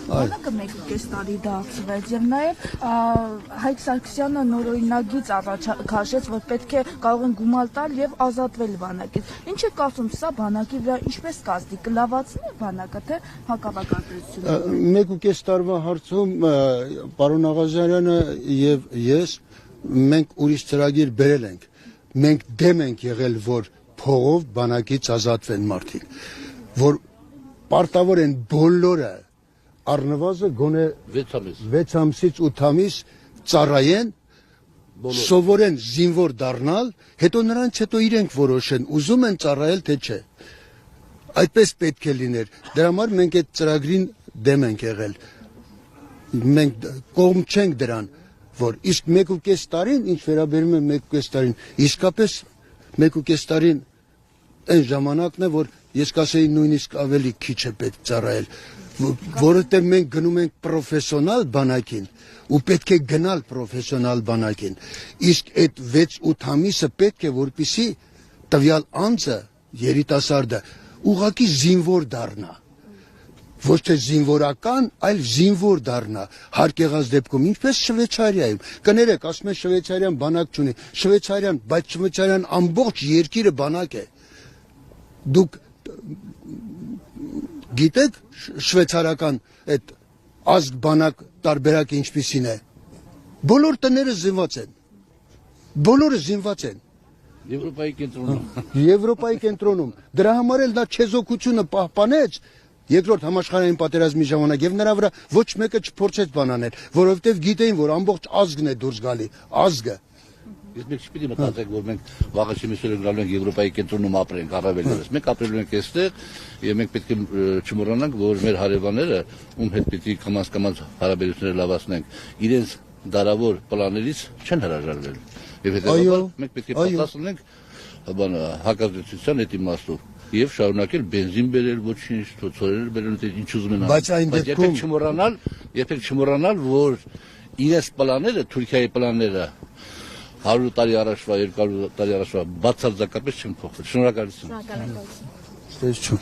Բանակը 1.5 տարի դարձվեց եւ նաեւ Հայկ Սարգսյանը նորօրինագիծ քաշեց, որ պետք է կարող են գումար տալ եւ ազատվել բանակից։ Ինչ է կարծում, սա բանակի վրա ինչպես կազդի, կլավացնի բանակը, թե հակավակարգությունը։ 1.5 տարվա հարցում պարոն Աղազարյանը եւ ես մենք ուրիշ ծրագիր բերել ենք։ Մենք դեմ ենք եղել, որ փողով բանակից ազատվեն մարդիկ, որ պարտավոր են բոլորը առնվազն գոնե 6 ամսից 8 ամիս ծառայեն, սովորեն զինվոր դառնալ, հետո նրանց հետո իրենք որոշեն, ուզում են ծառայել թե չէ։ Այդպես պետք է լիներ։ Դրա համար մենք այդ ծրագրին դեմ ենք եղել։ Մենք կողմ չենք դրան, որ իսկ 1.5 տարին, ինչ վերաբերում է 1.5 տարին, իսկապես 1.5 տարին այն ժամանակն է, որ ես կասեի նույնիսկ ավելի քիչ է պետք ծառայել, որովհետև մենք գնում ենք պրոֆեսիոնալ բանակին ու պետք է գնալ պրոֆեսիոնալ բանակին, իսկ այդ 6-8 ամիսը պետք է որպեսզի տվյալ անձը, երիտասարդը, ուղղակի զինվոր դառնա, ոչ թե զինվորական, այլ զինվոր դառնա, հարկ եղած դեպքում, ինչպես Շվեյցարիայում, կներեք, ասում են Շվեյցարիան բանակ չունի, բայց Շվեյցարիան ամբողջ երկիրը բանակ է, դուք գիտեք շվեյցարական այդ ազգ բանակ տարբերակը ինչպիսին է, բոլոր տները զինված են, բոլորը զինված են, Եվրոպայի կենտրոնում, դրա համար էլ նա չեզոքությունը պահպանեց երկրորդ համաշխարհային պատերազմի ժամանակ եւ նրա վրա ոչ մեկը չփորձեց բան անել, որովհետեւ գիտեին, որ ամբողջ ազգն է դուրս գալի, ազգը։ Իսկ մենք չպիտի մտածենք, որ մենք վաղը չմիսել ենք գալու ենք Եվրոպայի կենտրոնում ապրենք, առավել ևս։ Մենք ապրելու ենք այստեղ եւ մենք պետք է չմոռանանք, որ մեր հարևանները, ում հետ պիտի կամաց հարաբերությունները լավացնենք, իրենց դարավոր պլաններից չեն հրաժարվել։ Եվ հետեւաբար մենք պետք է պատրաստ լինենք հակազդեցության այդ իմաստով եւ շարունակել բենզին բերել, ոչինչ, ցորել բերել, ինչ ուզում են անել։ Բայց երբեք չմոռանալ, որ իրենց պլանները, Թուրքիայի պլանները 100 տարի առաջվա, 200 տարի առաջվա բացարձակապես չեն փոխվել։ Շնորհակալություն։ Շնորհակալություն։